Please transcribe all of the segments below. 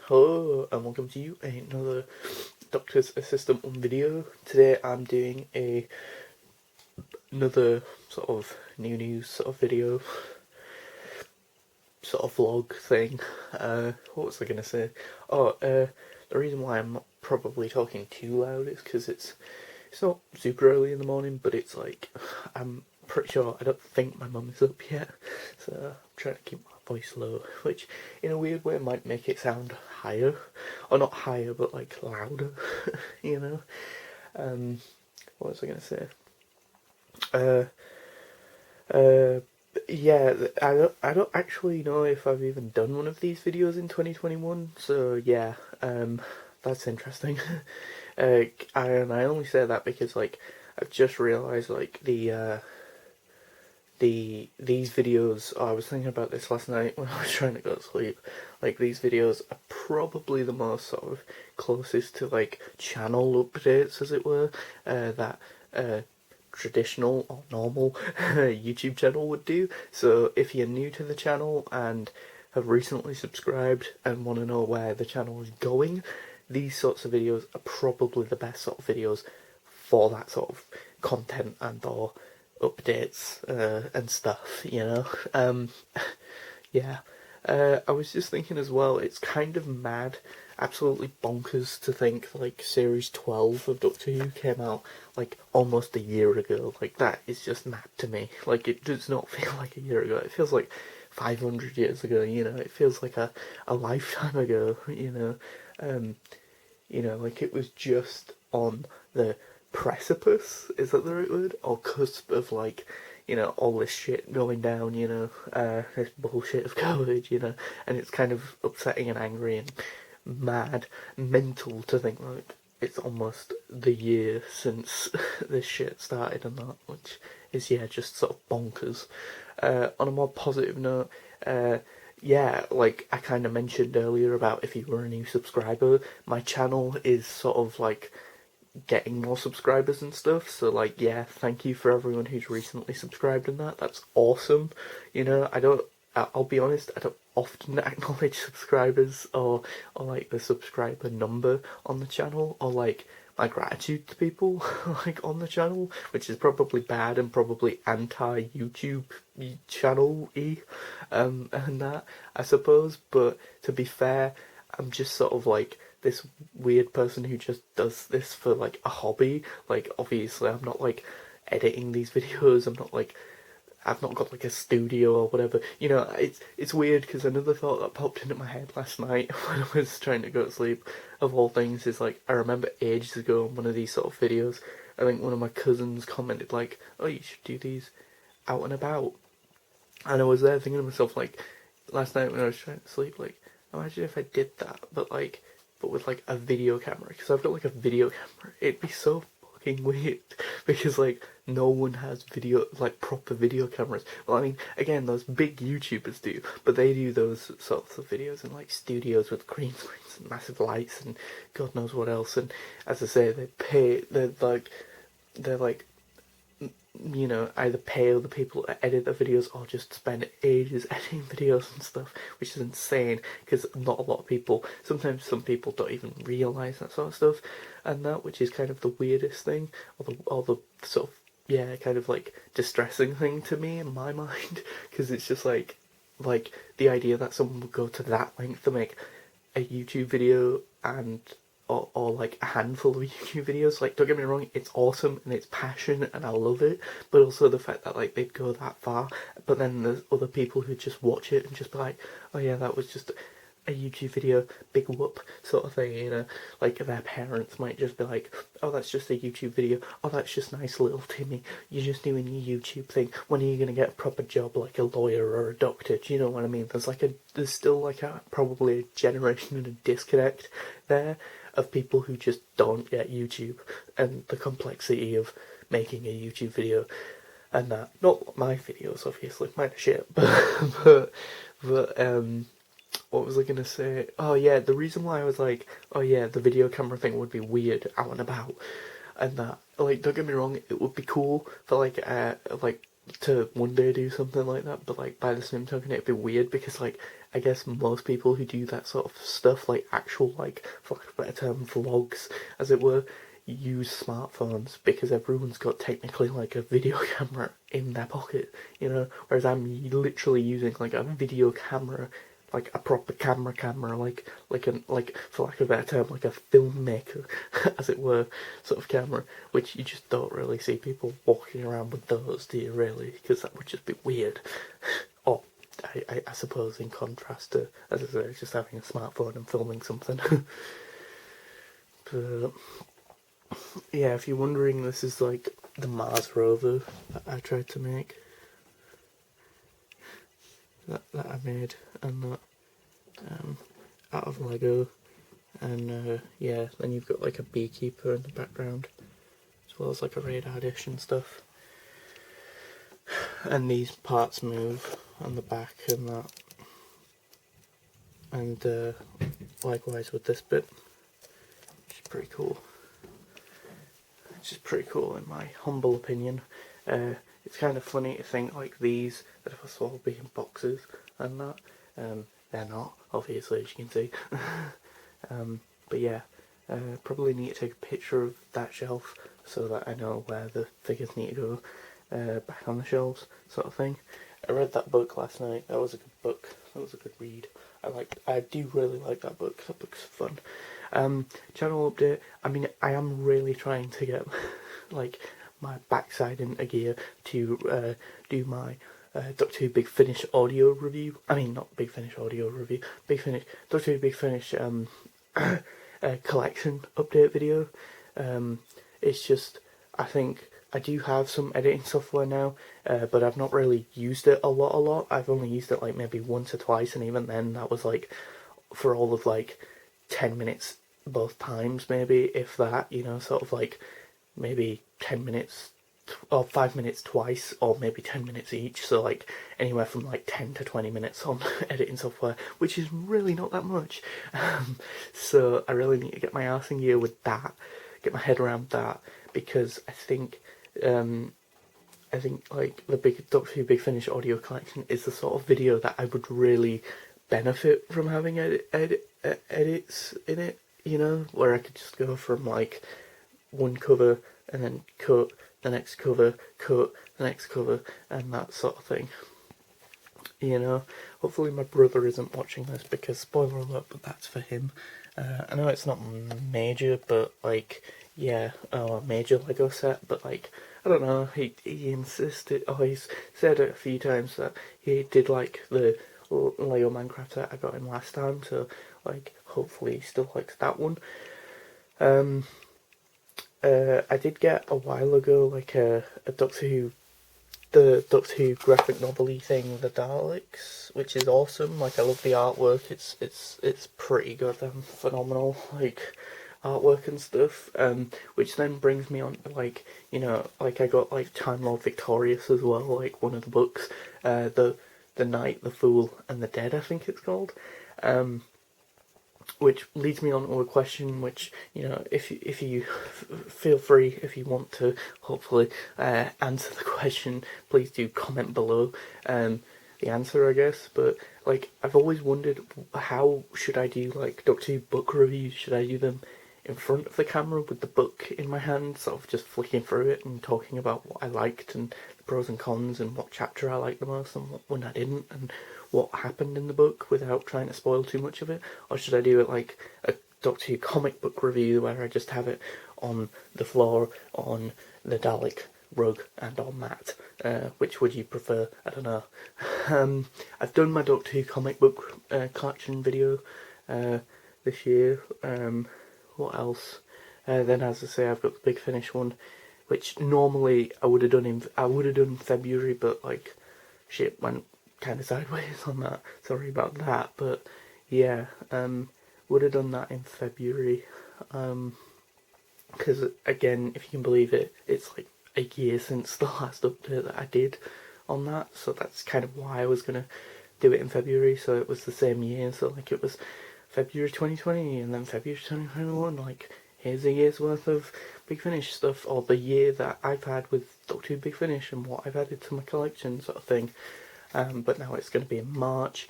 Hello and welcome to another Doctor's Assistant One video. Today I'm doing another sort of new news sort of video, sort of vlog thing. What was I gonna say? The reason why I'm not probably talking too loud is because it's not super early in the morning, but it's like I'm pretty sure I don't think my mum is up yet, so I'm trying to keep my voice low, which in a weird way might make it sound higher, or not higher but like louder, you know. What was I gonna say? Uh, yeah, I don't actually know if I've even done one of these videos in 2021. So yeah, that's interesting. I only say that because like I've just realised like these videos. I was thinking about this last night when I was trying to go to sleep. Like these videos are probably the most sort of closest to like channel updates, as it were, that traditional or normal YouTube channel would do. So if you're new to the channel and have recently subscribed and want to know where the channel is going, these sorts of videos are probably the best sort of videos for that sort of content and or updates and stuff, you know. Yeah. I was just thinking as well, it's kind of mad, absolutely bonkers to think like series 12 of Doctor Who came out like almost a year ago. Like that is just mad to me. Like it does not feel like a year ago. It feels like 500 years ago, you know. It feels like a lifetime ago, you know. Like it was just on the precipice, is that the right word? Or cusp of like, all this shit going down, this bullshit of COVID, and it's kind of upsetting and angry and mad, mental to think like it's almost the year since this shit started and that, which is, yeah, just sort of bonkers. On a more positive note, yeah, like I kind of mentioned earlier about if you were a new subscriber, my channel is sort of like getting more subscribers and stuff. So like, yeah, thank you for everyone who's recently subscribed and that. That's awesome. I'll be honest, I don't often acknowledge subscribers or like the subscriber number on the channel or like my gratitude to people like on the channel, which is probably bad and probably anti YouTube channel-y, and that I suppose. But to be fair, I'm just sort of like this weird person who just does this for like a hobby. Like obviously I'm not like editing these videos, I've not got like a studio or whatever. It's weird because another thought that popped into my head last night when I was trying to go to sleep, of all things, is like I remember ages ago in one of these sort of videos, I think one of my cousins commented like, "Oh, you should do these out and about," and I was there thinking to myself like, last night when I was trying to sleep, like, imagine if I did that, but with like a video camera, because I've got like a video camera. It'd be so fucking weird because like no one has proper video cameras. Well, I mean, again, those big YouTubers do, but they do those sorts of videos in like studios with green screens and massive lights and God knows what else. And as I say, they're like either pay other people to edit their videos or just spend ages editing videos and stuff, which is insane because not a lot of people, sometimes some people don't even realise that sort of stuff, and that, which is kind of the weirdest thing, or the sort of, yeah, kind of like distressing thing to me in my mind, because it's just like the idea that someone would go to that length to make a YouTube video and or like a handful of YouTube videos. Like, don't get me wrong, it's awesome and it's passion and I love it, but also the fact that like they'd go that far, but then there's other people who just watch it and just be like, oh yeah, that was just a YouTube video, big whoop sort of thing, like their parents might just be like, oh, that's just a YouTube video, oh, that's just nice little Timmy, you're just doing your YouTube thing, when are you going to get a proper job like a lawyer or a doctor? Do you know what I mean? There's still like probably a generation and a disconnect there of people who just don't get YouTube and the complexity of making a YouTube video and that. Not my videos, obviously, mine are shit, but what was I gonna say? Oh yeah, the reason why I was like, oh yeah, the video camera thing would be weird out and about, and that, like, don't get me wrong, it would be cool for like to one day do something like that, but like by the same token, it'd be weird because like I guess most people who do that sort of stuff, like actual, like, for lack of a better term, vlogs, as it were, use smartphones because everyone's got technically like a video camera in their pocket, you know, whereas I'm literally using like a video camera, like a proper camera, like for lack of a better term, like a filmmaker, as it were, sort of camera, which you just don't really see people walking around with those, do you really? Because that would just be weird. Or, I suppose in contrast to, as I say, just having a smartphone and filming something. But, yeah, if you're wondering, this is like the Mars rover that I tried to make. That I made, and that out of Lego, and yeah, then you've got like a beekeeper in the background, as well as like a radar dish and stuff. And these parts move on the back and that, and likewise with this bit, which is pretty cool. Which is pretty cool in my humble opinion. It's kind of funny to think like these that are supposed to be in boxes and that. They're not, obviously, as you can see. But yeah, probably need to take a picture of that shelf so that I know where the figures need to go back on the shelves, sort of thing. I read that book last night. That was a good book. That was a good read. I do really like that book. That book's fun. Channel update. I mean, I am really trying to get like my backside into gear to do my Doctor Who Big Finish audio review. I mean, not Big Finish audio review. Big Finish Doctor Who Big Finish collection update video. It's just, I think I do have some editing software now, but I've not really used it a lot. I've only used it like maybe once or twice, and even then that was like for all of like 10 minutes both times, maybe, if that, you know, sort of like maybe 10 minutes or 5 minutes twice, or maybe 10 minutes each, so like anywhere from like 10 to 20 minutes on editing software, which is really not that much. So I really need to get my arse in gear with that, get my head around that, because I think like the big Doctor Who Big Finish audio collection is the sort of video that I would really benefit from having edits in it, you know, where I could just go from like one cover and then cut the next cover, cut the next cover, and that sort of thing. You know, hopefully my brother isn't watching this, because spoiler alert, but that's for him. I know it's not major, but like, yeah, a major Lego set, but like, I don't know, he insisted, he's said it a few times that he did like the Lego Minecraft set I got him last time, so like, hopefully he still likes that one. I did get a while ago like the Doctor Who graphic novel-y thing, The Daleks, which is awesome. Like, I love the artwork. It's pretty goddamn phenomenal, like, artwork and stuff. Which then brings me on to, like, you know, like, I got like Time Lord Victorious as well, like one of the books, the Knight, the Fool, and the Dead, I think it's called. Which leads me on to a question which, you know, if you feel free, if you want to, hopefully, answer the question, please do comment below the answer, I guess. But, like, I've always wondered, how should I do, like, Doctor Who book reviews? Should I do them in front of the camera with the book in my hand, sort of just flicking through it and talking about what I liked and the pros and cons and what chapter I liked the most and what one I didn't, and what happened in the book without trying to spoil too much of it? Or should I do it like a Doctor Who comic book review where I just have it on the floor, on the Dalek rug, and on that? Which would you prefer? I don't know. I've done my Doctor Who comic book collection video this year. What else? Then, as I say, I've got the Big Finish one, which normally I would have done February, but like shit went kind of sideways on that. Sorry about that, but yeah, would have done that in February. Because again, if you can believe it, it's like a year since the last update that I did on that, so that's kind of why I was gonna do it in February. So it was the same year. So like it was February 2020 and then February 2021. Like, here's a year's worth of Big Finish stuff, or the year that I've had with Doctor Who Big Finish and what I've added to my collection, sort of thing. But now it's going to be in March.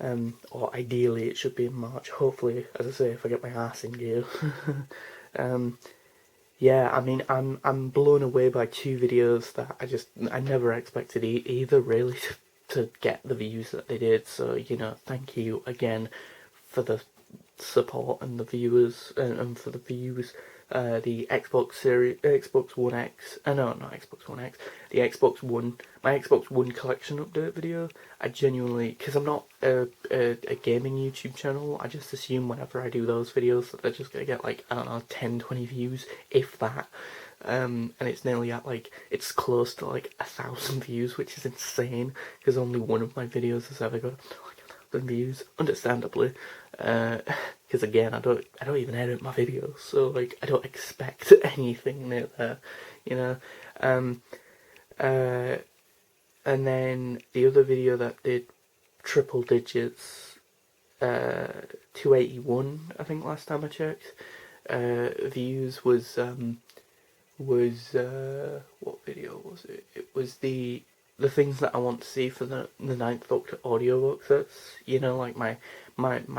or ideally it should be in March. Hopefully, as I say, if I get my ass in gear. Yeah, I mean, I'm blown away by two videos that I never expected either really to get the views that they did. So thank you again for the support and the viewers and for the views. The Xbox One X, no, not Xbox One X, the Xbox One, my Xbox One collection update video. I genuinely, because I'm not a gaming YouTube channel, I just assume whenever I do those videos that they're just gonna get like, I don't know, 10, 20 views, if that. And it's nearly at like, it's close to like 1,000 views, which is insane, because only one of my videos has ever got like 1,000 views, understandably. Because again, I don't even edit my videos, so like I don't expect anything near there, you know. And then the other video that did triple digits, 281, I think last time I checked, views was what video was it? It was the things that I want to see for the Ninth Doctor audiobook sets. Like my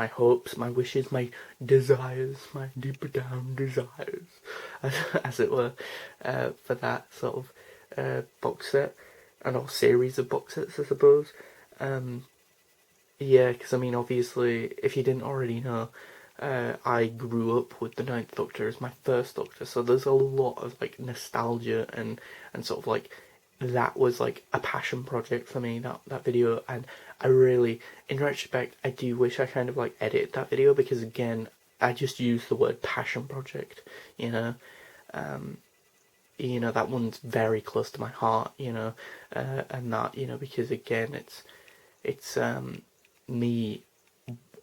hopes, my wishes, my desires, my deeper down desires, as it were, for that sort of box set and or series of box sets, I suppose. Yeah, because I mean, obviously, if you didn't already know, I grew up with the Ninth Doctor as my first Doctor, so there's a lot of like nostalgia and sort of like that was like a passion project for me, that video. And I really, in retrospect, I do wish I kind of like edited that video, because again, I just used the word passion project, that one's very close to my heart, and that, because again, it's me,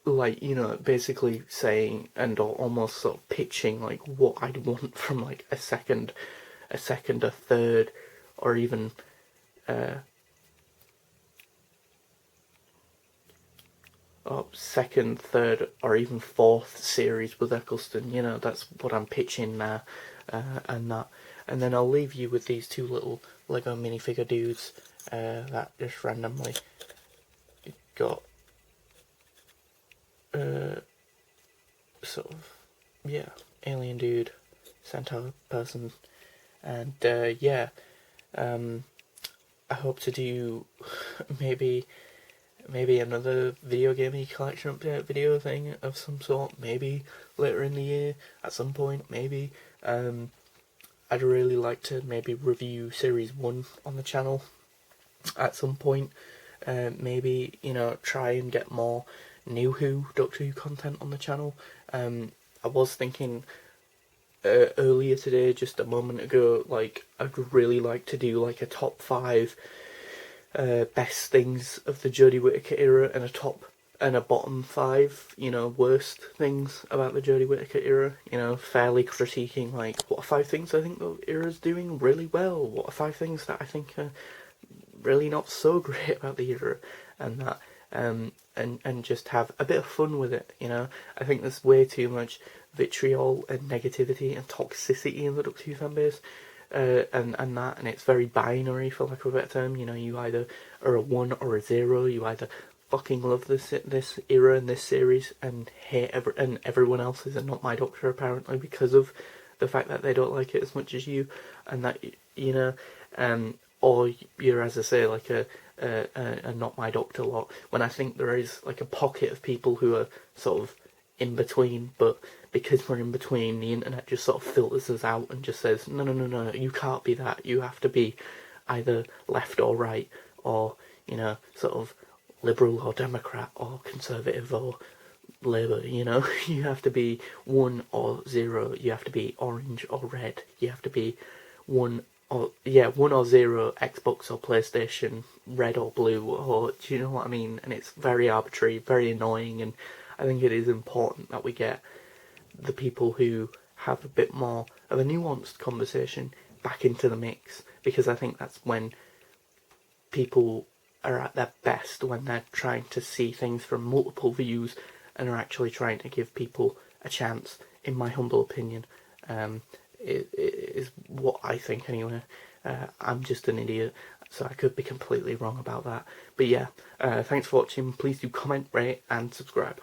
like, basically saying and almost sort of pitching like what I'd want from like a second, a third, or even second, third, or even fourth series with Eccleston. That's what I'm pitching now, and that. And then I'll leave you with these two little Lego minifigure dudes that just randomly got sort of, yeah, alien dude, centaur person, and I hope to do maybe another video gaming collection update video thing of some sort, maybe later in the year at some point, maybe. I'd really like to maybe review Series 1 on the channel at some point. Maybe, try and get more New Who, Doctor Who content on the channel. I was thinking earlier today, just a moment ago, like, I'd really like to do like a top 5 best things of the Jodie Whittaker era, and a bottom 5, worst things about the Jodie Whittaker era, fairly critiquing like what are 5 things I think the era's doing really well, what are 5 things that I think are really not so great about the era, and that, and just have a bit of fun with it. I think there's way too much vitriol and negativity and toxicity in the Doctor Who fanbase, and it's very binary, for lack of a better term. You either are a 1 or a 0. You either fucking love this era and this series and hate and everyone else is Not My Doctor, apparently, because of the fact that they don't like it as much as you, and that or you're, as I say, like a Not My Doctor lot, when I think there is like a pocket of people who are sort of in between, but because we're in between, the internet just sort of filters us out and just says, no, you can't be that, you have to be either left or right, or, sort of liberal or Democrat or Conservative or Labour, you have to be 1 or 0, you have to be orange or red, you have to be 1 or 0, Xbox or PlayStation, red or blue, or do you know what I mean? And it's very arbitrary, very annoying, and I think it is important that we get the people who have a bit more of a nuanced conversation back into the mix, because I think that's when people are at their best, when they're trying to see things from multiple views and are actually trying to give people a chance, in my humble opinion. It is what I think anyway. I'm just an idiot, so I could be completely wrong about that. But yeah, thanks for watching. Please do comment, rate, and subscribe.